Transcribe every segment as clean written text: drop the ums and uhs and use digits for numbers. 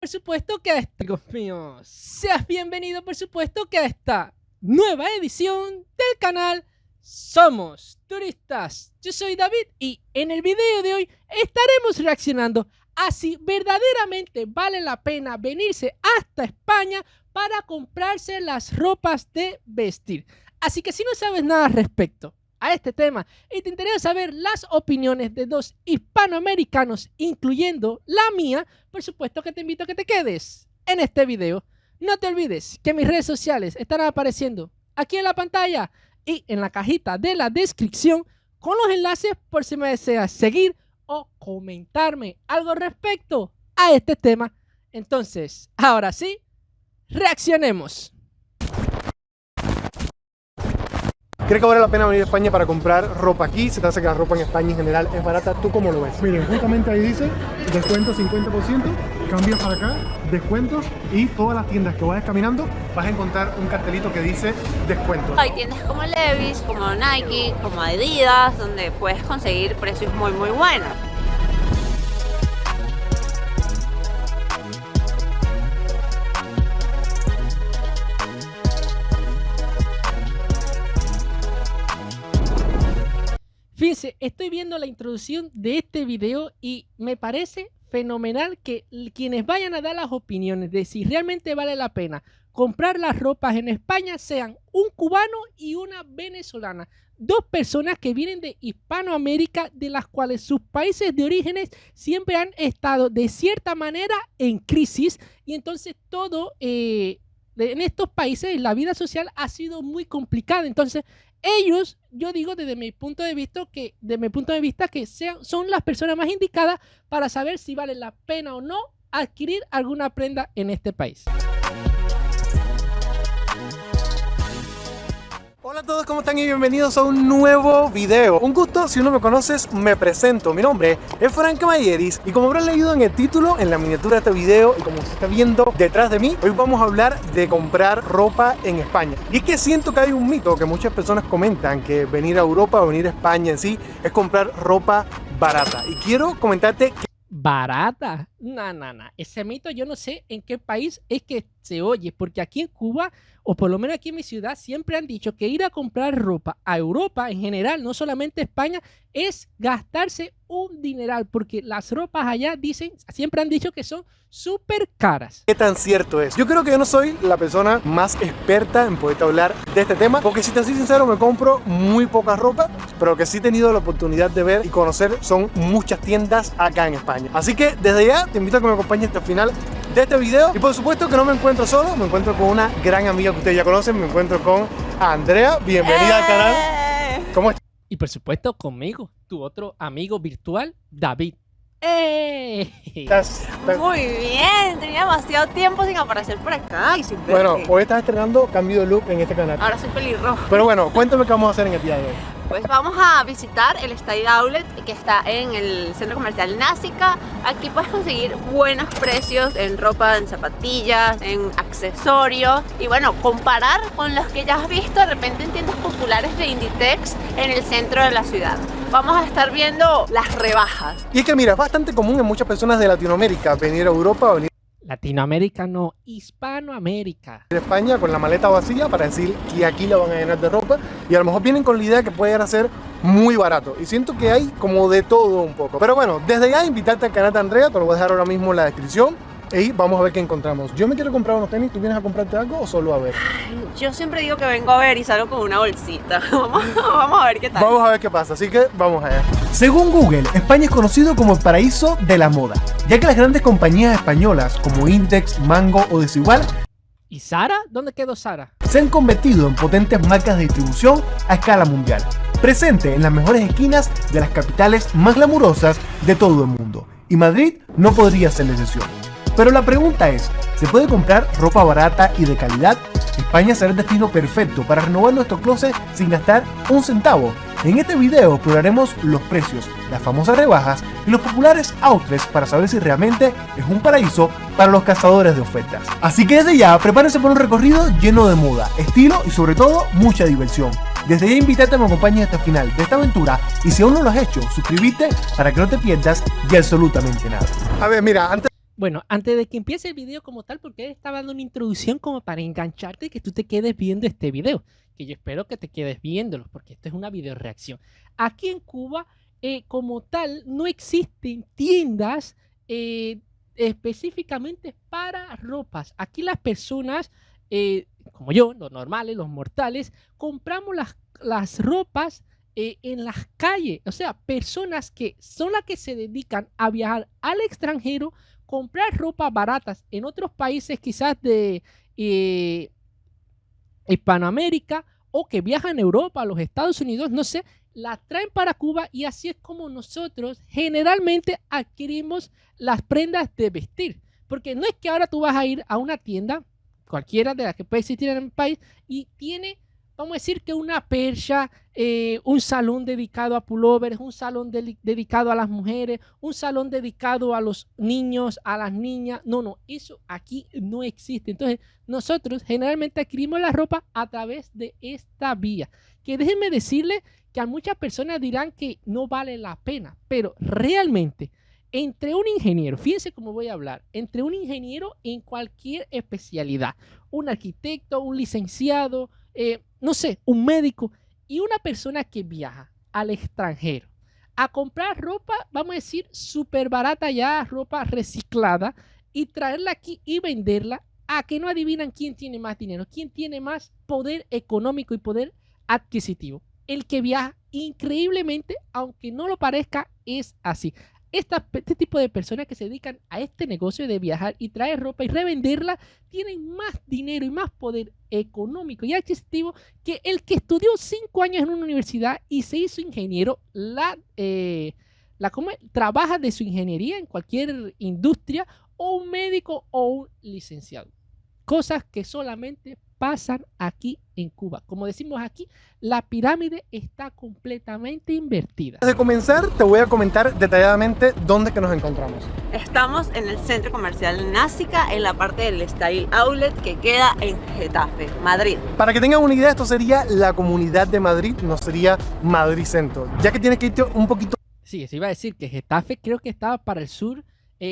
supuesto que a esta, amigos míos, seas bienvenido por supuesto que a esta nueva edición del canal Somos Turistas. Yo soy David y en el video de hoy estaremos reaccionando a si verdaderamente vale la pena venirse hasta España para comprarse las ropas de vestir. Así que si no sabes nada al respecto a este tema y te interesa saber las opiniones de dos hispanoamericanos, incluyendo la mía, por supuesto que te invito a que te quedes en este video. No te olvides que mis redes sociales estarán apareciendo aquí en la pantalla y en la cajita de la descripción con los enlaces por si me deseas seguir o comentarme algo respecto a este tema. Entonces, ahora sí, reaccionemos. ¿Crees que vale la pena venir a España para comprar ropa aquí? ¿Se te hace que la ropa en España en general es barata? ¿Tú cómo lo ves? Miren, justamente ahí dice descuento 50%, cambias para acá, descuentos, y todas las tiendas que vayas caminando vas a encontrar un cartelito que dice descuentos. Hay tiendas como Levi's, como Nike, como Adidas, donde puedes conseguir precios muy buenos. Fíjense, estoy viendo la introducción de este video y me parece fenomenal que quienes vayan a dar las opiniones de si realmente vale la pena comprar las ropas en España sean un cubano y una venezolana. Dos personas que vienen de Hispanoamérica, de las cuales sus países de orígenes siempre han estado de cierta manera en crisis, y entonces todo en estos países la vida social ha sido muy complicada. Entonces ellos, yo digo desde mi punto de vista que son las personas más indicadas para saber si vale la pena o no adquirir alguna prenda en este país. Hola a todos, ¿cómo están? Y bienvenidos a un nuevo video. Un gusto, si no me conoces, me presento. Mi nombre es Frank Mayeris y como habrán leído en el título, en la miniatura de este video y como se está viendo detrás de mí, hoy vamos a hablar de comprar ropa en España. Y es que siento que hay un mito que muchas personas comentan, que venir a Europa o venir a España en sí es comprar ropa barata. Y quiero comentarte que ¿barata? No. Ese mito yo no sé en qué país es que se oye, porque aquí en Cuba, o por lo menos aquí en mi ciudad, siempre han dicho que ir a comprar ropa a Europa en general, no solamente España, es gastarse un dineral, porque las ropas allá siempre han dicho que son súper caras. ¿qué tan cierto es? Yo creo que yo no soy la persona más experta en poder hablar de este tema, porque si te soy sincero me compro muy poca ropa, pero lo que sí he tenido la oportunidad de ver y conocer son muchas tiendas acá en España. Así que desde ya te invito a que me acompañes hasta el final de este video, y por supuesto que no me encuentro solo, me encuentro con una gran amiga que ustedes ya conocen, me encuentro con Andrea. Bienvenida al canal. ¿Cómo estás? Y por supuesto conmigo, tu otro amigo virtual, David. ¿Estás? Muy bien, tenía demasiado tiempo sin aparecer por acá y sin verte. Bueno, hoy estás estrenando cambio de look en este canal. Ahora soy pelirrojo. Pero bueno, cuéntame qué vamos a hacer en el día de hoy. Pues vamos a visitar el Style Outlet que está en el centro comercial Násica. Aquí puedes conseguir buenos precios en ropa, en zapatillas, en accesorios. Y bueno, comparar con los que ya has visto de repente en tiendas populares de Inditex en el centro de la ciudad. Vamos a estar viendo las rebajas. Y es que mira, es bastante común en muchas personas de Latinoamérica venir a Europa o venir Latinoamérica no, Hispanoamérica. a España con la maleta vacía para decir que aquí la van a llenar de ropa, y a lo mejor vienen con la idea que puede llegar a ser muy barato, y siento que hay como de todo un poco. Pero bueno, desde ya invitarte al canal de Andrea, te lo voy a dejar ahora mismo en la descripción y vamos a ver qué encontramos. Yo me quiero comprar unos tenis, ¿tú vienes a comprarte algo o solo a ver? Yo siempre digo que vengo a ver y salgo con una bolsita. Vamos a ver qué tal. Vamos a ver qué pasa, así que vamos allá. Según Google, España es conocido como el paraíso de la moda, ya que las grandes compañías españolas como Inditex, Mango o Desigual ¿Y Zara? ¿Dónde quedó Zara? se han convertido en potentes marcas de distribución a escala mundial, presente en las mejores esquinas de las capitales más glamurosas de todo el mundo, y Madrid no podría ser la excepción. Pero la pregunta es, ¿se puede comprar ropa barata y de calidad? España será el destino perfecto para renovar nuestro closet sin gastar un centavo. En este video exploraremos los precios, las famosas rebajas y los populares outlets para saber si realmente es un paraíso para los cazadores de ofertas. Así que desde ya, prepárense para un recorrido lleno de moda, estilo y sobre todo mucha diversión. Desde ya invitarte a que me acompañes hasta el final de esta aventura, y si aún no lo has hecho, suscríbete para que no te pierdas de absolutamente nada. A ver, mira, antes Bueno, antes de que empiece el video como tal, porque él estaba dando una introducción como para engancharte y que tú te quedes viendo este video, que yo espero que te quedes viéndolo, porque esto es una video reacción. Aquí en Cuba, como tal, no existen tiendas específicamente para ropas. Aquí las personas, como yo, los normales, los mortales, compramos las ropas en las calles. O sea, personas que son las que se dedican a viajar al extranjero, comprar ropas baratas en otros países quizás de Hispanoamérica, o que viajan a Europa, a los Estados Unidos, no sé, la traen para Cuba, y así es como nosotros generalmente adquirimos las prendas de vestir. Porque no es que ahora tú vas a ir a una tienda, cualquiera de las que puede existir en el país, y tiene, vamos a decir que una percha, un salón dedicado a pullovers, un salón dedicado a las mujeres, un salón dedicado a los niños, a las niñas. No, eso aquí no existe. Entonces, nosotros generalmente adquirimos la ropa a través de esta vía. Que déjenme decirles que a muchas personas dirán que no vale la pena, pero realmente, entre un ingeniero, fíjense cómo voy a hablar, entre un ingeniero en cualquier especialidad, un arquitecto, un licenciado, no sé, un médico, y una persona que viaja al extranjero a comprar ropa, vamos a decir, súper barata ya, ropa reciclada, y traerla aquí y venderla, a que no adivinan quién tiene más dinero, quién tiene más poder económico y poder adquisitivo. El que viaja. Increíblemente, aunque no lo parezca, es así. Este tipo de personas que se dedican a este negocio de viajar y traer ropa y revenderla tienen más dinero y más poder económico y adquisitivo que el que estudió 5 años en una universidad y se hizo ingeniero, trabaja de su ingeniería en cualquier industria, o un médico o un licenciado. Cosas que solamente pasan aquí en Cuba. Como decimos aquí, la pirámide está completamente invertida. Antes de comenzar, te voy a comentar detalladamente dónde que nos encontramos. Estamos en el centro comercial Násica, en la parte del Style Outlet que queda en Getafe, Madrid. Para que tengan una idea, esto sería la Comunidad de Madrid, no sería Madrid Centro, ya que tienes que irte un poquito. Sí, se iba a decir que Getafe creo que estaba para el sur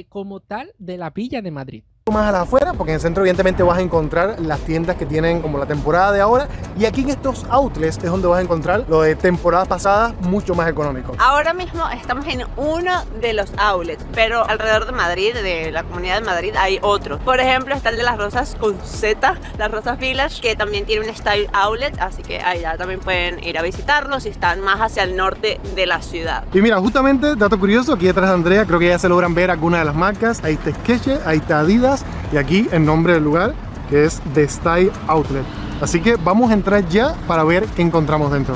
como tal de la Villa de Madrid. Más a las afueras, porque en el centro evidentemente vas a encontrar las tiendas que tienen como la temporada de ahora, y aquí en estos outlets es donde vas a encontrar lo de temporadas pasadas mucho más económico. Ahora mismo estamos en uno de los outlets, pero alrededor de Madrid, de la Comunidad de Madrid, hay otros. Por ejemplo, está el de las Rosas con Z, las Rosas Village, que también tiene un Style Outlet, así que allá también pueden ir a visitarlos si están más hacia el norte de la ciudad. Y mira, justamente, dato curioso, aquí detrás de Andrea, creo que ya se logran ver algunas de las marcas. Ahí está Skechers, ahí está Adidas, y aquí el nombre del lugar, que es The Style Outlet. Así que vamos a entrar ya para ver qué encontramos dentro.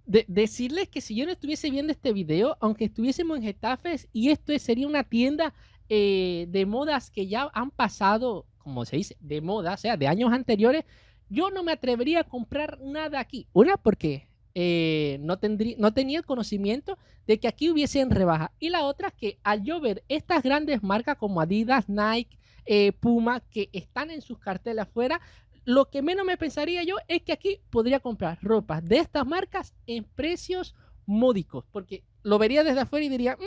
Decirles que si yo no estuviese viendo este video, aunque estuviésemos en Getafe, y esto sería una tienda de modas que ya han pasado, como se dice, de moda, o sea, de años anteriores, yo no me atrevería a comprar nada aquí. Una, porque no tenía el conocimiento de que aquí hubiesen rebaja. Y la otra, que al yo ver estas grandes marcas como Adidas, Nike, Puma, que están en sus carteles afuera, lo que menos me pensaría yo es que aquí podría comprar ropa de estas marcas en precios módicos, porque lo vería desde afuera y diría,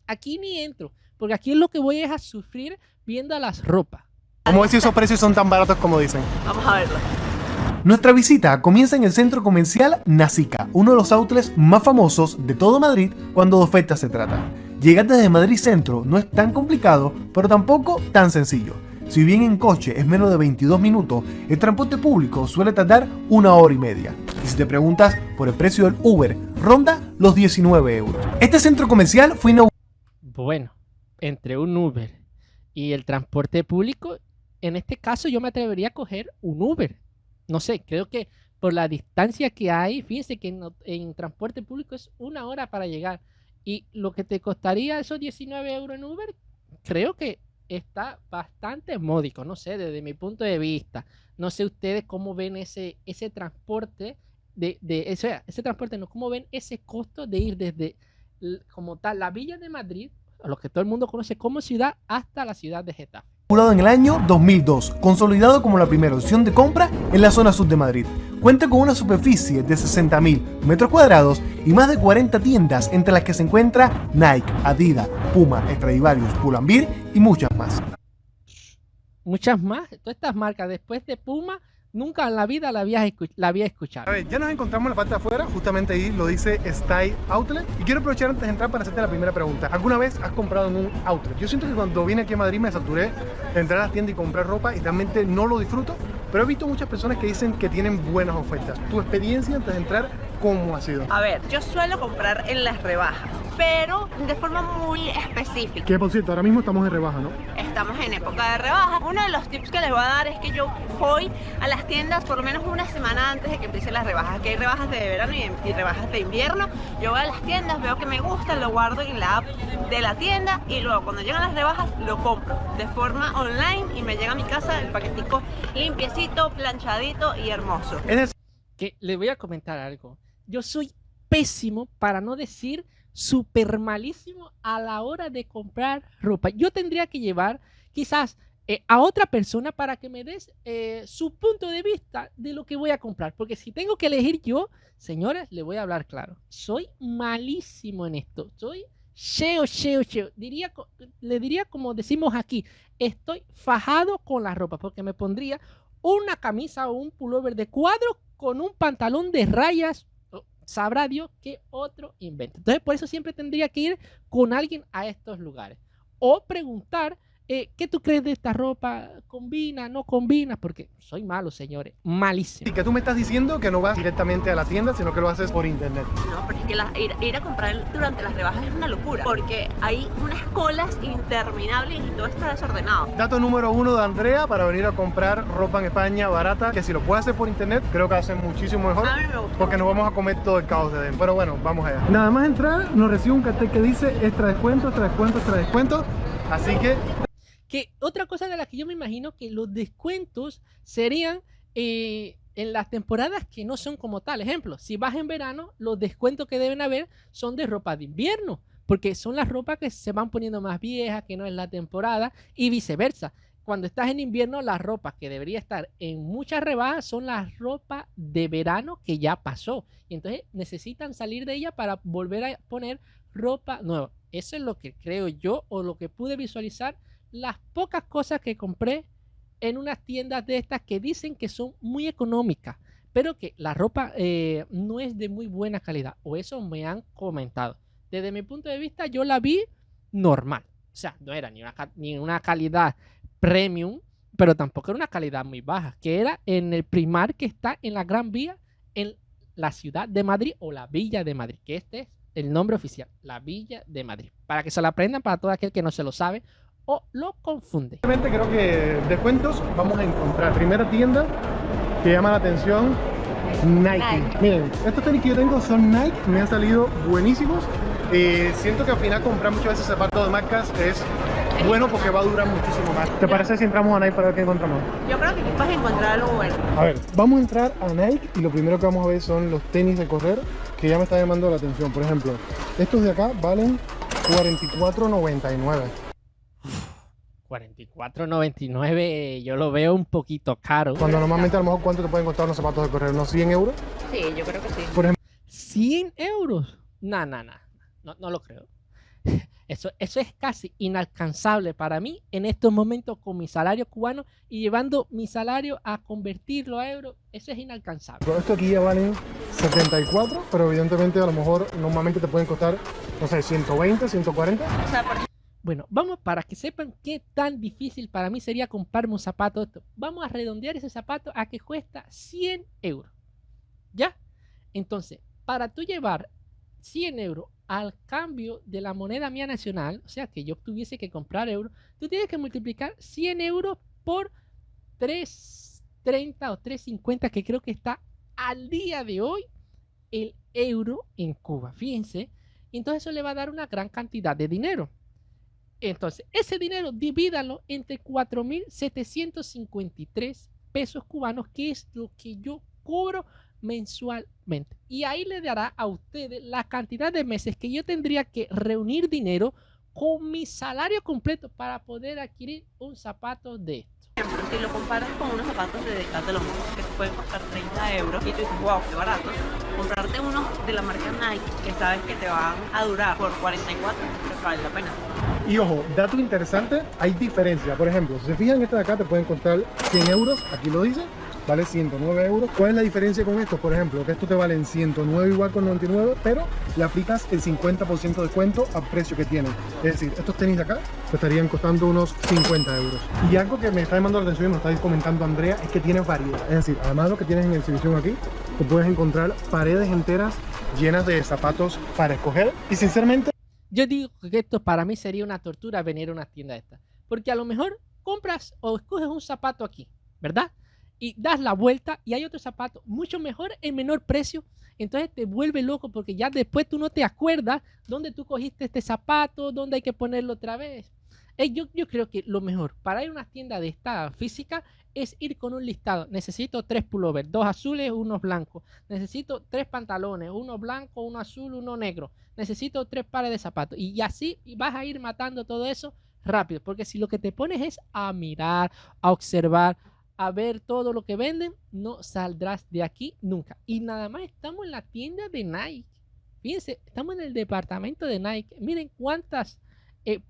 aquí ni entro, porque aquí lo que voy es a sufrir viendo las ropas. ¿Cómo es si esos precios son tan baratos como dicen? Vamos a verlo. Nuestra visita comienza en el centro comercial Násica, uno de los outlets más famosos de todo Madrid cuando de ofertas se trata. Llegar desde Madrid Centro no es tan complicado, pero tampoco tan sencillo. Si bien en coche es menos de 22 minutos, el transporte público suele tardar 1 hora y media. Y si te preguntas por el precio del Uber, ronda los 19 euros. Este centro comercial fue inaugurado. Bueno, entre un Uber y el transporte público, en este caso yo me atrevería a coger un Uber. No sé, creo que por la distancia que hay, fíjense que en transporte público es 1 hora para llegar. Y lo que te costaría esos 19 euros en Uber, creo que está bastante módico, no sé, desde mi punto de vista. No sé ustedes cómo ven ese transporte, ese transporte, no, cómo ven ese costo de ir desde como tal la Villa de Madrid, a lo que todo el mundo conoce como ciudad, hasta la ciudad de Getafe. En el año 2002, consolidado como la primera opción de compra en la zona sur de Madrid. Cuenta con una superficie de 60.000 metros cuadrados y más de 40 tiendas, entre las que se encuentra Nike, Adidas, Puma, Stradivarius, Pull&Bear y muchas más. Muchas más. Todas estas marcas después de Puma, nunca en la vida la había escuchado. A ver, ya nos encontramos en la parte de afuera, justamente ahí lo dice Style Outlet. Y quiero aprovechar antes de entrar para hacerte la primera pregunta. ¿Alguna vez has comprado en un outlet? Yo siento que cuando vine aquí a Madrid me saturé de entrar a las tiendas y comprar ropa y realmente no lo disfruto. Pero he visto muchas personas que dicen que tienen buenas ofertas. ¿Tu experiencia antes de entrar, cómo ha sido? A ver, yo suelo comprar en las rebajas, pero de forma muy específica. Que por cierto, ahora mismo estamos en rebaja, ¿no? Estamos en época de rebajas. Uno de los tips que les voy a dar es que yo voy a las tiendas por lo menos una semana antes de que empiecen las rebajas. Que hay rebajas de verano y rebajas de invierno. Yo voy a las tiendas, veo que me gusta, lo guardo en la app de la tienda y luego cuando llegan las rebajas lo compro de forma online y me llega a mi casa el paquetico limpiecito, planchadito y hermoso. Que le voy a comentar algo. Yo soy pésimo, para no decir súper malísimo, a la hora de comprar ropa. Yo tendría que llevar quizás a otra persona para que me des su punto de vista de lo que voy a comprar. Porque si tengo que elegir yo, señores, le voy a hablar claro. Soy malísimo en esto. Soy cheo. Le diría como decimos aquí, estoy fajado con la ropa porque me pondría una camisa o un pullover de cuadro con un pantalón de rayas. Sabrá Dios qué otro invento. Entonces, por eso siempre tendría que ir con alguien a estos lugares. O preguntar, ¿qué tú crees de esta ropa? ¿Combina? ¿No combina? Porque soy malo, señores. Malísimo. Y que tú me estás diciendo que no vas directamente a la tienda, sino que lo haces por internet. No, pero es que ir a comprar durante las rebajas es una locura. Porque hay unas colas interminables y todo está desordenado. Dato número 1 de Andrea para venir a comprar ropa en España barata, que si lo puedes hacer por internet, creo que va a ser muchísimo mejor. A mí me gusta. Porque nos vamos a comer todo el caos de dentro. Pero bueno, vamos allá. Nada más entrar, nos recibe un cartel que dice extra descuento, extra descuento, extra descuento. Así que Que otra cosa de la que yo me imagino que los descuentos serían en las temporadas que no son como tal. Ejemplo, si vas en verano, los descuentos que deben haber son de ropa de invierno, porque son las ropas que se van poniendo más viejas, que no es la temporada, y viceversa. Cuando estás en invierno, las ropas que debería estar en muchas rebajas son las ropas de verano que ya pasó. Y entonces necesitan salir de ella para volver a poner ropa nueva. Eso es lo que creo yo o lo que pude visualizar las pocas cosas que compré en unas tiendas de estas que dicen que son muy económicas, pero que la ropa no es de muy buena calidad, o eso me han comentado. Desde mi punto de vista, yo la vi normal. O sea, no era ni una calidad premium, pero tampoco era una calidad muy baja, que era en el Primark que está en la Gran Vía, en la ciudad de Madrid o la Villa de Madrid, que este es el nombre oficial, la Villa de Madrid. Para que se lo aprendan, para todo aquel que no se lo sabe o lo confunde. realmente creo que descuentos vamos a encontrar. Primera tienda que llama la atención, Nike. Miren, estos tenis que yo tengo son Nike, me han salido buenísimos. Siento que al final comprar muchas veces zapatos de marcas es bueno porque va a durar muchísimo más. ¿Te parece si entramos a Nike para ver qué encontramos? Yo creo que aquí vas a encontrar algo bueno. A ver, vamos a entrar a Nike y lo primero que vamos a ver son los tenis de correr que ya me están llamando la atención. Por ejemplo, estos de acá valen $44.99. 44.99 yo lo veo un poquito caro. Cuando normalmente a lo mejor ¿cuánto te pueden costar unos zapatos de correr? ¿Unos 100 euros? Sí, yo creo que sí. Por ejemplo, 100 euros. No lo creo. Eso es casi inalcanzable para mí en estos momentos con mi salario cubano y llevando mi salario a convertirlo a euros. Eso es inalcanzable. esto aquí ya valen 74, pero evidentemente a lo mejor normalmente te pueden costar, no sé, 120, 140. O sea, por Bueno, vamos para que sepan qué tan difícil para mí sería comprarme un zapato de esto. Vamos a redondear ese zapato a que cuesta 100 euros. ¿Ya? Entonces, para tú llevar 100 euros al cambio de la moneda mía nacional, o sea, que yo tuviese que comprar euros, tú tienes que multiplicar 100 euros por 3.30 o 3.50, que creo que está al día de hoy el euro en Cuba. Fíjense, entonces eso le va a dar una gran cantidad de dinero. Entonces, ese dinero divídalo entre 4.753 pesos cubanos, que es lo que yo cobro mensualmente. Y ahí le dará a ustedes la cantidad de meses que yo tendría que reunir dinero con mi salario completo para poder adquirir un zapato de esto. Si lo comparas con unos zapatos de Decathlon que te pueden costar 30 euros y tú dices, wow, qué barato, comprarte unos de la marca Nike que sabes que te van a durar por 44, te vale la pena. Y ojo, dato interesante, hay diferencia. Por ejemplo, si se fijan, este de acá te pueden costar 100 euros, aquí lo dice, vale 109 euros. ¿Cuál es la diferencia con esto? Por ejemplo, que esto te vale en 109 igual con 99, pero le aplicas el 50% de descuento al precio que tienen. Es decir, estos tenis de acá te estarían costando unos 50 euros. Y algo que me está llamando la atención y me está comentando Andrea es que tiene variedad. Es decir, además de lo que tienes en exhibición aquí, te puedes encontrar paredes enteras llenas de zapatos para escoger. Y sinceramente, Yo digo que esto para mí sería una tortura venir a una tienda de esta. Porque a lo mejor compras o escoges un zapato aquí, ¿verdad? Y das la vuelta y hay otro zapato mucho mejor en menor precio. Entonces te vuelve loco porque ya después tú no te acuerdas dónde tú cogiste este zapato, dónde hay que ponerlo otra vez. Yo creo que lo mejor para ir a una tienda de esta física es ir con un listado. Necesito 3 pullovers, 2 azules, 1 blancos. Necesito 3 pantalones, 1 blanco, 1 azul, 1 negro. Necesito 3 pares de zapatos. Y así vas a ir matando todo eso rápido. Porque si lo que te pones es a mirar, a observar, a ver todo lo que venden, no saldrás de aquí nunca. Y nada más estamos en la tienda de Nike. Fíjense, estamos en el departamento de Nike. Miren cuántas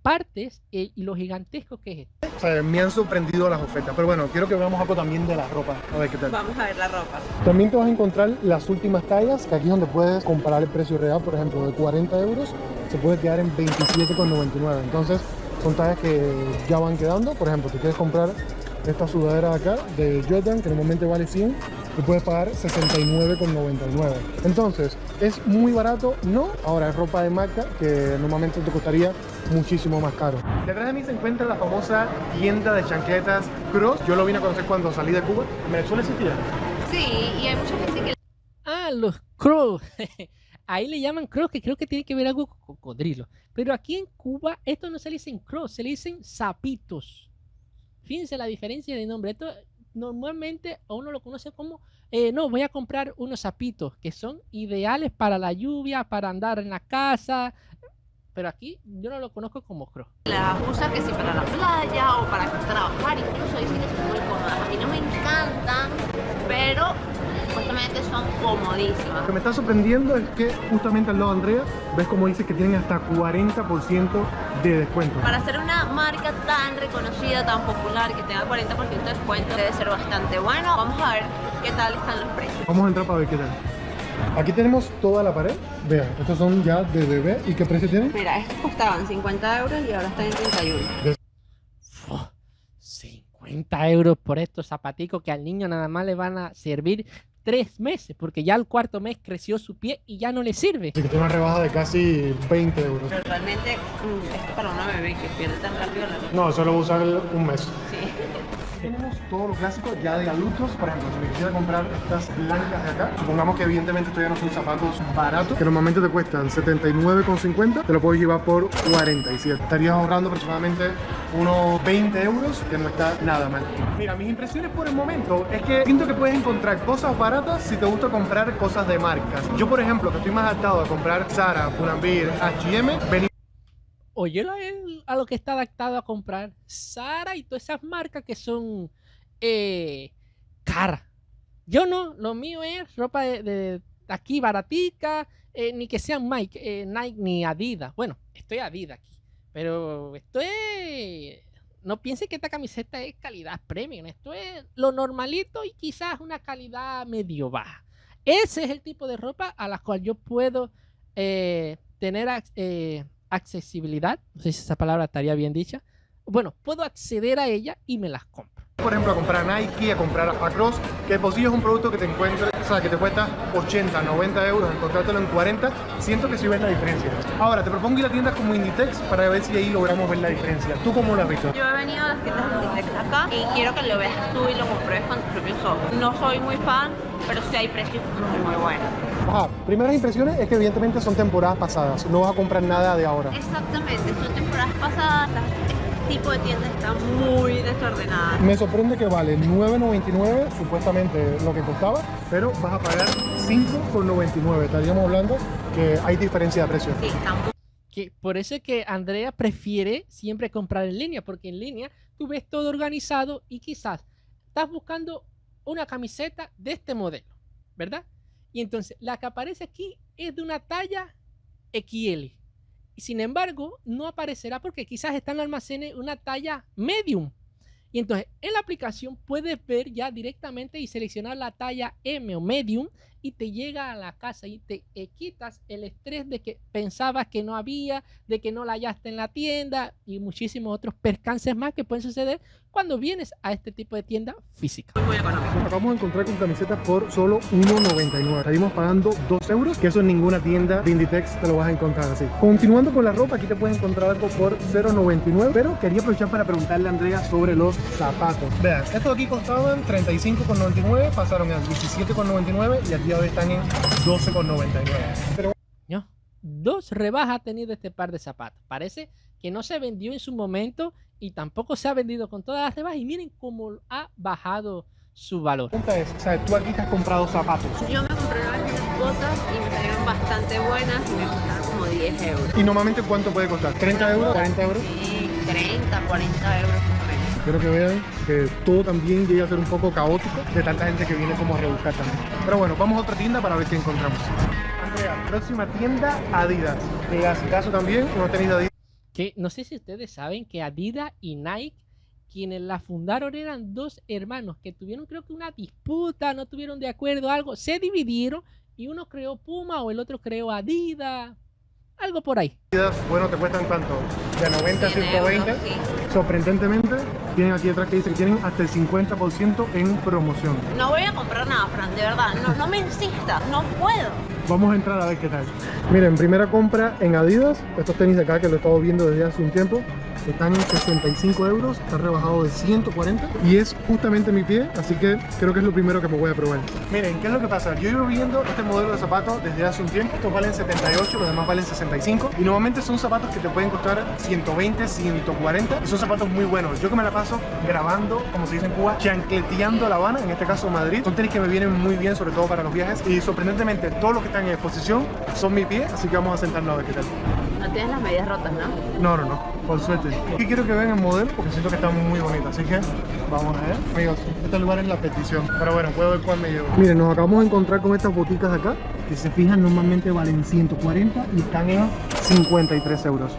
partes y lo gigantesco que es esto. o sea, me han sorprendido las ofertas. Pero bueno, quiero que veamos algo también de la ropa. A ver qué tal. Vamos a ver la ropa. También te vas a encontrar las últimas tallas, que aquí es donde puedes comparar el precio real. Por ejemplo, de 40 euros se puede quedar en 27,99. Entonces, son tallas que ya van quedando. Por ejemplo, si quieres comprar esta sudadera de acá, de Jordan, que normalmente vale 100, y puedes pagar 69,99. Entonces, es muy barato, ¿no? Ahora, es ropa de marca que normalmente te costaría muchísimo más caro. Detrás de mí se encuentra la famosa tienda de chancletas Cross. Yo lo vine a conocer cuando salí de Cuba. ¿En Venezuela existía? Sí, y hay mucha gente que Ah, los crocs. Ahí le llaman crocs, que creo que tiene que ver algo con cocodrilo. Pero aquí en Cuba, esto no se le dicen crocs, se le dicen sapitos. Fíjense la diferencia de nombre. Esto normalmente a uno lo conoce como, no, voy a comprar unos zapitos que son ideales para la lluvia, para andar en la casa. Pero aquí yo no lo conozco como crocs. las usa que sí para la playa o para trabajar, incluso dicen que son muy cómodas. A mí no me encantan, pero supuestamente son comodísimas. Lo que me está sorprendiendo es que justamente al lado de Andrea, ves como dice que tienen hasta 40% de descuento. Para ser una marca tan reconocida, tan popular, que tenga 40% de descuento, debe ser bastante bueno. Vamos a ver qué tal están los precios. Vamos a entrar para ver qué tal. Aquí tenemos toda la pared. Vean, estos son ya de bebé. ¿Y qué precio tienen? Mira, estos costaban 50 euros y ahora están en 31. 50 euros por estos zapaticos que al niño nada más le van a servir 3 meses, porque ya al cuarto mes creció su pie y ya no le sirve. Así que tiene una rebaja de casi 20 euros. Pero realmente esto es para una bebé que pierde tan rápido la ropa. No, solo voy a usar un mes. Sí. Tenemos todo lo clásico ya de adultos. Por ejemplo, si me quisiera comprar estas blancas de acá, supongamos que evidentemente estos ya no son zapatos baratos, que normalmente te cuestan 79,50, te lo puedes llevar por 47. Estarías ahorrando aproximadamente unos 20 euros, que no está nada mal. Mira, mis impresiones por el momento es que siento que puedes encontrar cosas baratas si te gusta comprar cosas de marcas. Yo, por ejemplo, que estoy más adaptado a comprar Zara, Pull&Bear, H&M, Oye, a lo que está adaptado a comprar Zara y todas esas marcas que son caras. Yo no, lo mío es ropa de aquí baratica, ni que sean Nike ni Adidas. Bueno, estoy Adidas aquí, pero no piensen que esta camiseta es calidad premium. Esto es lo normalito y quizás una calidad medio baja. Ese es el tipo de ropa a la cual yo puedo tener accesibilidad, no sé si esa palabra estaría bien dicha. Bueno, puedo acceder a ella y me las compro. por ejemplo, a comprar Nike, a comprar a Cross, que de por sí es un producto que te encuentres, o sea, que te cuesta 80, 90 euros, encontrártelo en 40, siento que sí ves la diferencia. Ahora, te propongo ir a tiendas como Inditex para ver si ahí logramos ver la diferencia. ¿Tú cómo lo has visto? Yo he venido a las tiendas de Inditex acá y quiero que lo veas tú y lo compruebes con tus propios ojos. No soy muy fan, pero sí hay precios muy buenos. Ajá, primeras impresiones es que evidentemente son temporadas pasadas, no vas a comprar nada de ahora. Exactamente, son temporadas pasadas, este tipo de tiendas están muy desordenadas. Me sorprende que vale 9,99 supuestamente lo que costaba, pero vas a pagar 5,99. Estaríamos hablando que hay diferencia de precio. Sí, están Que por eso es que Andrea prefiere siempre comprar en línea, porque en línea tú ves todo organizado y quizás estás buscando una camiseta de este modelo, ¿verdad? Y entonces la que aparece aquí es de una talla XL. Y sin embargo, no aparecerá porque quizás está en el almacén una talla medium. Y entonces en la aplicación puedes ver ya directamente y seleccionar la talla M o medium y te llega a la casa y te quitas el estrés de que pensabas que no había, de que no la hallaste en la tienda y muchísimos otros percances más que pueden suceder cuando vienes a este tipo de tienda física. Muy económico. Nos acabamos de encontrar con camisetas por solo 1,99. Estaríamos pagando 2 euros, que eso en ninguna tienda de Inditex te lo vas a encontrar así. Continuando con la ropa, aquí te puedes encontrar algo por 0,99, pero quería aprovechar para preguntarle a Andrea sobre los zapatos. Vean, estos aquí costaban 35,99, pasaron a 17,99 y aquí ahora están en 12,99. Pero ¿No? 2 rebajas ha tenido este par de zapatos. Parece que no se vendió en su momento y tampoco se ha vendido con todas las rebajas. Y miren cómo ha bajado su valor. la pregunta es, o sea, tú aquí te has comprado zapatos Yo me compré unas botas y me salieron bastante buenas y me costaron como 10 euros. y normalmente ¿cuánto puede costar? ¿30 euros? ¿40 euros? Sí, 30, 40 euros más o menos. Quiero que vean que todo también llega a ser un poco caótico de tanta gente que viene como a rebuscar también. Pero bueno, vamos a otra tienda para ver qué encontramos. Andrea, próxima tienda, Adidas. Caso también, no tenéis Adidas. Que no sé si ustedes saben que Adidas y Nike, quienes la fundaron, eran 2 hermanos que tuvieron, creo que una disputa, no tuvieron de acuerdo, algo, se dividieron y uno creó Puma o el otro creó Adidas, algo por ahí. Bueno, ¿te cuestan cuánto? De 90 a 100 120. euros, sí. Sorprendentemente, tienen aquí detrás que dice que tienen hasta el 50% en promoción. No voy a comprar nada, Fran, de verdad. No me insistas, no puedo. Vamos a entrar a ver qué tal. Miren, primera compra en Adidas. Estos tenis de acá que lo he estado viendo desde hace un tiempo. Están en 65 euros, está rebajado de 140 y es justamente mi pie, así que creo que es lo primero que me voy a probar. Miren, ¿qué es lo que pasa? Yo llevo viendo este modelo de zapatos desde hace un tiempo. Estos valen 78, los demás valen 65 y normalmente son zapatos que te pueden costar 120, 140 y son zapatos muy buenos. Yo que me la paso grabando, como se dice en Cuba, chancleteando La Habana, en este caso Madrid. Son tenis que me vienen muy bien, sobre todo para los viajes y sorprendentemente todos los que están en exposición son mi pie, así que vamos a sentarnos a ver qué tal. No tienes las medias rotas, ¿no? No, por suerte. Aquí quiero que vean el modelo porque siento que está muy bonito, así que vamos a ver. Amigos, este lugar es la petición, pero bueno, puedo ver cuál me llevo. Miren, nos acabamos de encontrar con estas boticas de acá, que se fijan normalmente valen 140 y están en 53 euros.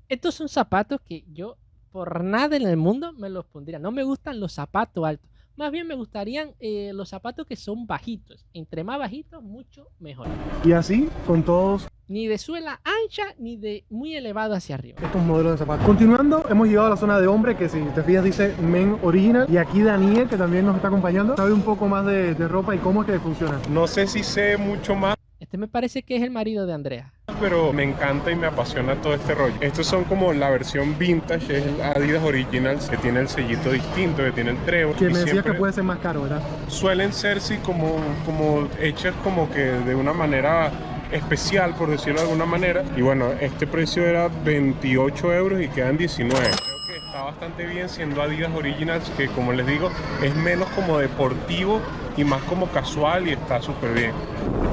Estos son zapatos que yo por nada en el mundo me los pondría. No me gustan los zapatos altos. Más bien me gustarían los zapatos que son bajitos. Entre más bajitos, mucho mejor. Y así con todos Ni de suela ancha, ni de muy elevado hacia arriba. estos modelos de zapatos. Continuando, hemos llegado a la zona de hombre, que si te fijas dice Men Original. Y aquí Daniel, que también nos está acompañando, sabe un poco más de ropa y cómo es que funciona. No sé si sé mucho más, Este me parece que es el marido de Andrea. pero me encanta y me apasiona todo este rollo. Estos son como la versión vintage, es el Adidas Originals, que tiene el sellito distinto, que tiene el trébol. Que y me decías siempre que puede ser más caro, ¿verdad? suelen ser sí como hechas como que de una manera especial, por decirlo de alguna manera. Y bueno, este precio era 28 euros y quedan 19. Creo que está bastante bien siendo Adidas Originals, que como les digo, es menos como deportivo y más como casual y está súper bien.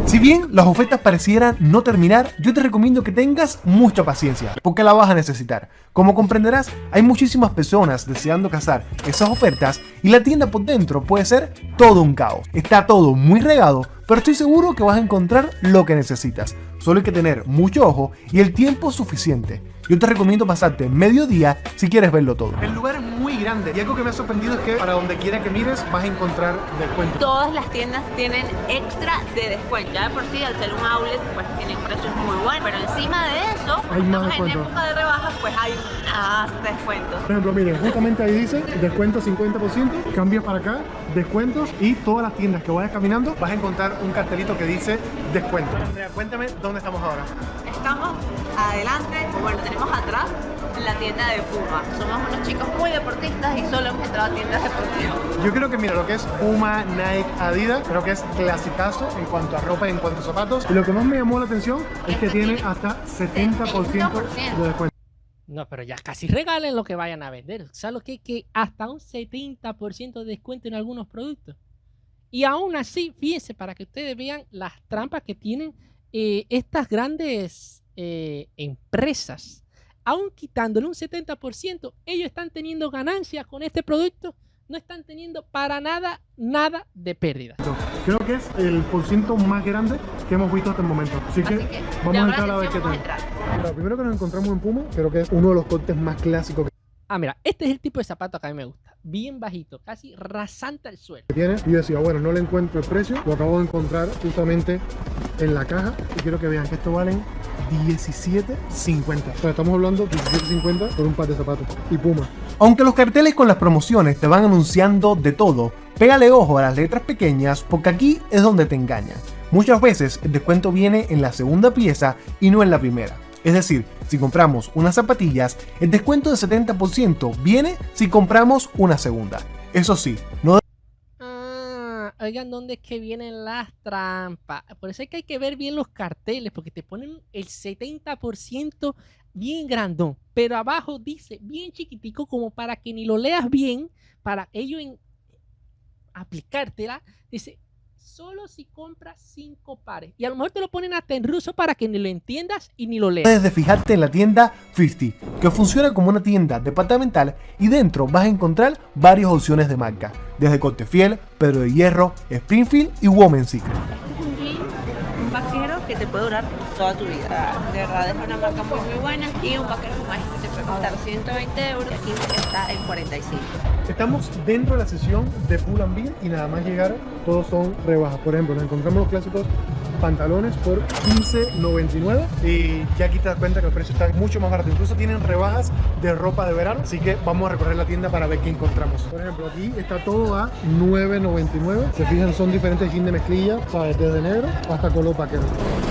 Si bien las ofertas parecieran no terminar, yo te recomiendo que tengas mucha paciencia, porque la vas a necesitar. Como comprenderás, hay muchísimas personas deseando cazar esas ofertas y la tienda por dentro puede ser todo un caos. Está todo muy regado, pero estoy seguro que vas a encontrar lo que necesitas. Solo hay que tener mucho ojo y el tiempo suficiente. Yo te recomiendo pasarte mediodía si quieres verlo todo. El lugar es muy grande y algo que me ha sorprendido es que para donde quiera que mires vas a encontrar descuentos. Todas las tiendas tienen extra de descuento. Ya de por sí, al ser un outlet, pues tienen precios muy buenos. Pero encima de eso, Hay más estamos en descuentos. época de rebajas, pues hay más descuentos. Por ejemplo, miren, justamente ahí dice descuento 50%, cambias para acá, descuentos y todas las tiendas que vayas caminando vas a encontrar un cartelito que dice descuento. Andrea, cuéntame dónde estamos ahora. Estamos adelante, o bueno, tenemos atrás la tienda de Puma. Somos unos chicos muy deportistas y solo hemos entrado a tiendas deportivas. Yo creo que mira lo que es Puma, Nike, Adidas, creo que es clasicazo en cuanto a ropa y en cuanto a zapatos. Y lo que más me llamó la atención es que tiene hasta 70% de descuento. No, pero ya casi regalen lo que vayan a vender. ¿Sabes lo que hasta un 70% de descuento en algunos productos? Y aún así, fíjense, para que ustedes vean las trampas que tienen estas grandes empresas, aún quitándole un 70%, ellos están teniendo ganancias con este producto, no están teniendo para nada de pérdida. Creo que es el porciento más grande que hemos visto hasta el momento. Así que vamos a entrar a ver qué tal. Lo primero que nos encontramos en Puma, creo que es uno de los cortes más clásicos Mira, este es el tipo de zapato que a mí me gusta. Bien bajito, casi rasante al suelo. que tiene. Y yo decía, bueno, no le encuentro el precio. Lo acabo de encontrar justamente en la caja. Y quiero que vean que esto valen $17.50. O sea, estamos hablando de $17.50 por un par de zapatos. Y Puma. Aunque los carteles con las promociones te van anunciando de todo, pégale ojo a las letras pequeñas porque aquí es donde te engañan. Muchas veces el descuento viene en la segunda pieza y no en la primera. Es decir, si compramos unas zapatillas, el descuento de 70% viene si compramos una segunda. Eso sí, no... Oigan, ¿dónde es que vienen las trampas? Por eso es que hay que ver bien los carteles, porque te ponen el 70% bien grandón, pero abajo dice bien chiquitico como para que ni lo leas bien, para ello aplicártela, dice solo si compras 5 pares. Y a lo mejor te lo ponen hasta en ruso para que ni lo entiendas y ni lo leas. Puedes de fijarte en la tienda 50, que funciona como una tienda departamental y dentro vas a encontrar varias opciones de marca, desde Corte Fiel, Pedro de Hierro, Springfield y Women's Secret. Un vaquero que te puede durar toda tu vida. De verdad es una marca muy buena y un vaquero como este te puede costar 120 euros y aquí está en 45. Estamos dentro de la sesión de Pull & Bear y nada más llegar, todos son rebajas. Por ejemplo, nos encontramos los clásicos pantalones por $15.99 y ya aquí te das cuenta que el precio está mucho más barato. Incluso tienen rebajas de ropa de verano, así que vamos a recorrer la tienda para ver qué encontramos. Por ejemplo, aquí está todo a $9.99. Se fijan, son diferentes jeans de mezclilla, ¿sabes? Desde negro hasta color vaquero.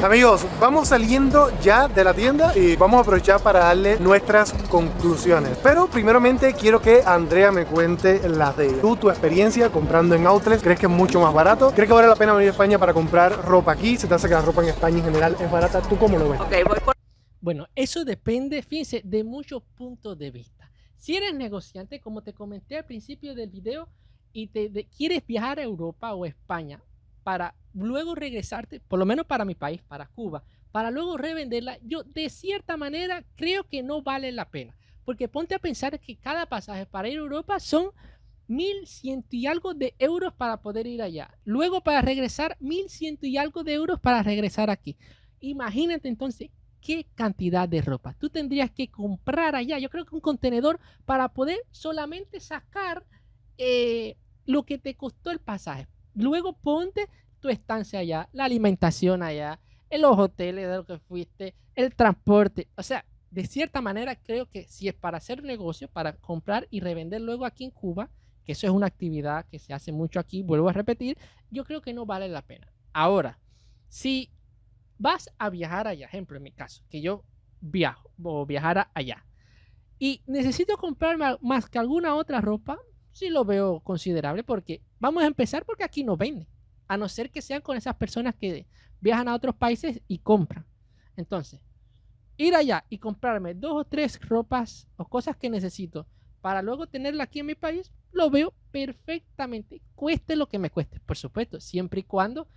Amigos, vamos saliendo ya de la tienda y vamos a aprovechar para darle nuestras conclusiones. Pero primeramente quiero que Andrea me cuente las de ella. Tú, tu experiencia comprando en outlet, ¿crees que es mucho más barato? ¿Crees que vale la pena venir a España para comprar ropa aquí? ¿Se te hace que la ropa en España en general es barata? ¿Tú cómo lo ves? Ok, voy por... Bueno, eso depende, fíjense, de muchos puntos de vista. Si eres negociante, como te comenté al principio del video, y quieres viajar a Europa o España para luego regresarte, por lo menos para mi país, para Cuba, para luego revenderla, yo de cierta manera creo que no vale la pena. Porque ponte a pensar que cada pasaje para ir a Europa son 1.100 y algo de euros para poder ir allá. Luego para regresar, 1.100 y algo de euros para regresar aquí. Imagínate entonces qué cantidad de ropa tú tendrías que comprar allá. Yo creo que un contenedor para poder solamente sacar lo que te costó el pasaje. Luego ponte tu estancia allá, la alimentación allá, en los hoteles de lo que fuiste, el transporte. O sea, de cierta manera creo que si es para hacer negocio, para comprar y revender luego aquí en Cuba, que eso es una actividad que se hace mucho aquí, vuelvo a repetir, yo creo que no vale la pena. Ahora, si vas a viajar allá, ejemplo en mi caso, que yo viajo o viajara allá y necesito comprarme más que alguna otra ropa, sí lo veo considerable porque vamos a empezar porque aquí no venden, a no ser que sean con esas personas que viajan a otros países y compran. Entonces, ir allá y comprarme 2 o 3 ropas o cosas que necesito para luego tenerla aquí en mi país, lo veo perfectamente, cueste lo que me cueste, por supuesto, siempre y cuando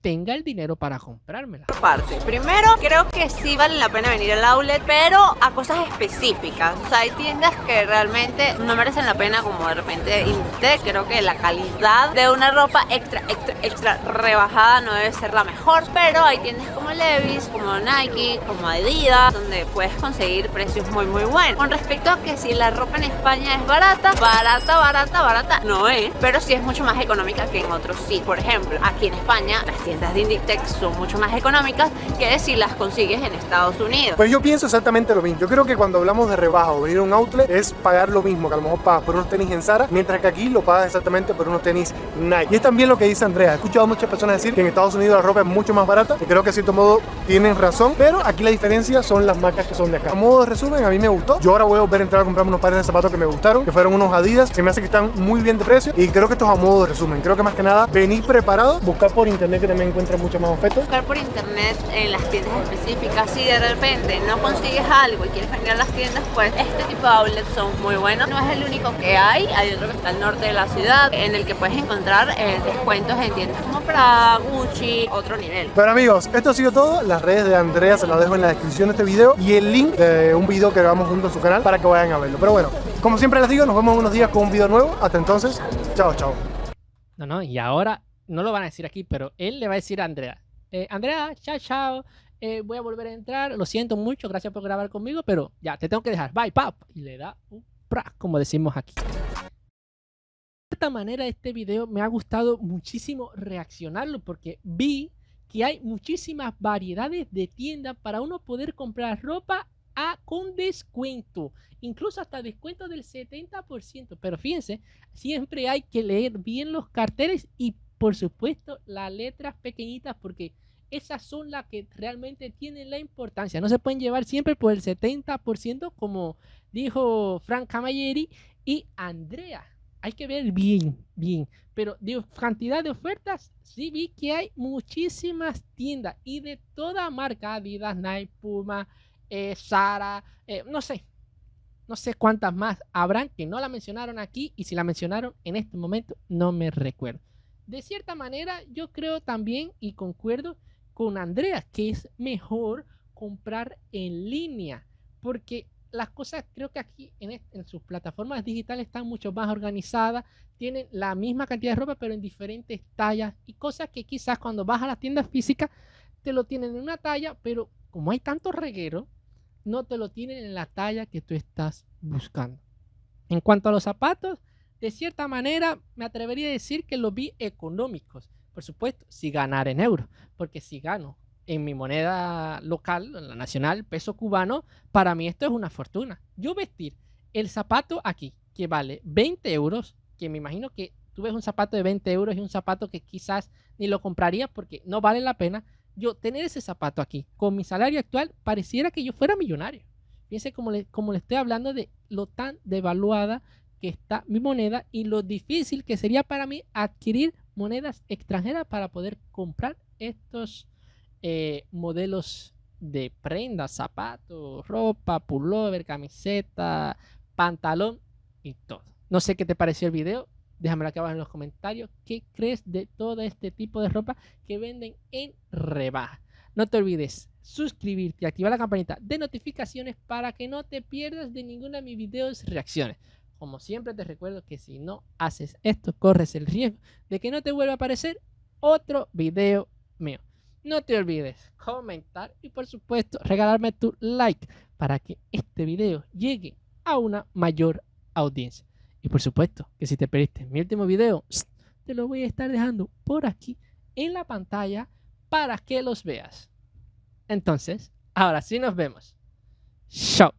tenga el dinero para comprármela. Parte. Primero, creo que sí vale la pena venir al outlet, pero a cosas específicas. O sea, hay tiendas que realmente no merecen la pena, como de repente Inditex. Creo que la calidad de una ropa extra rebajada no debe ser la mejor, pero hay tiendas como Levi's, como Nike, como Adidas, donde puedes conseguir precios muy buenos. Con respecto a que si la ropa en España es barata, no es, pero sí es mucho más económica que en otros sitios. Por ejemplo, aquí en España las tiendas de Inditex son mucho más económicas que si las consigues en Estados Unidos. Pues yo pienso exactamente lo mismo. Yo creo que cuando hablamos de rebaja o venir a un outlet es pagar lo mismo que a lo mejor pagas por unos tenis en Zara, mientras que aquí lo pagas exactamente por unos tenis Nike. Y es también lo que dice Andrea. He escuchado a muchas personas decir que en Estados Unidos la ropa es mucho más barata, y creo que de cierto modo tienen razón, pero aquí la diferencia son las marcas que son de acá. A modo de resumen, a mí me gustó. Yo ahora voy a volver a entrar a comprarme unos pares de zapatos que me gustaron, que fueron unos Adidas, que me hace que están muy bien de precio, y creo que esto es a modo de resumen. Creo que más que nada venir preparado, buscar por internet que también también encuentras mucho más ofertas. Buscar por internet en las tiendas específicas. Si de repente no consigues algo y quieres venir a las tiendas, pues este tipo de outlets son muy buenos. No es el único que hay otro que está al norte de la ciudad, en el que puedes encontrar descuentos en tiendas como Prada, Gucci, otro nivel. Pero amigos, esto ha sido todo. Las redes de Andrea se las dejo en la descripción de este video y el link de un video que grabamos junto a su canal para que vayan a verlo. Pero bueno, como siempre les digo, nos vemos en unos días con un video nuevo. Hasta entonces, chao, chao. No, y ahora no lo van a decir aquí, pero él le va a decir a Andrea. Andrea, chao, chao. Voy a volver a entrar. Lo siento mucho, gracias por grabar conmigo, pero ya, te tengo que dejar. Bye, pap. Y le da un pra, como decimos aquí. De esta manera, este video me ha gustado muchísimo reaccionarlo porque vi que hay muchísimas variedades de tiendas para uno poder comprar ropa con descuento, incluso hasta descuento del 70%. Pero fíjense, siempre hay que leer bien los carteles y por supuesto las letras pequeñitas, porque esas son las que realmente tienen la importancia. No se pueden llevar siempre por el 70%, como dijo Frank Camilleri y Andrea. Hay que ver bien. Pero de cantidad de ofertas, sí vi que hay muchísimas tiendas y de toda marca: Adidas, Nike, Puma, Zara, no sé cuántas más habrán que no la mencionaron aquí, y si la mencionaron en este momento no me recuerdo. De cierta manera yo creo también y concuerdo con Andrea que es mejor comprar en línea, porque las cosas creo que aquí en sus plataformas digitales están mucho más organizadas, tienen la misma cantidad de ropa pero en diferentes tallas, y cosas que quizás cuando vas a las tiendas físicas te lo tienen en una talla, pero como hay tanto reguero, no te lo tienen en la talla que tú estás buscando. En cuanto a los zapatos, de cierta manera me atrevería a decir que los vi económicos. Por supuesto, si ganar en euros, porque si gano en mi moneda local, en la nacional, peso cubano, para mí esto es una fortuna. Yo vestir el zapato aquí, que vale 20 euros, que me imagino que tú ves un zapato de 20 euros y un zapato que quizás ni lo compraría porque no vale la pena. Yo tener ese zapato aquí con mi salario actual, pareciera que yo fuera millonario. Fíjense como le estoy hablando de lo tan devaluada que está mi moneda y lo difícil que sería para mí adquirir monedas extranjeras para poder comprar estos modelos de prendas, zapatos, ropa, pullover, camiseta, pantalón y todo. No sé qué te pareció el video. Déjamelo aquí abajo en los comentarios. ¿Qué crees de todo este tipo de ropa que venden en rebaja? No te olvides suscribirte y activar la campanita de notificaciones para que no te pierdas de ninguno de mis videos reacciones. Como siempre te recuerdo que si no haces esto, corres el riesgo de que no te vuelva a aparecer otro video mío. No te olvides comentar y por supuesto regalarme tu like para que este video llegue a una mayor audiencia. Y por supuesto que si te perdiste mi último video, te lo voy a estar dejando por aquí en la pantalla para que los veas. Entonces, ahora sí nos vemos. Chao.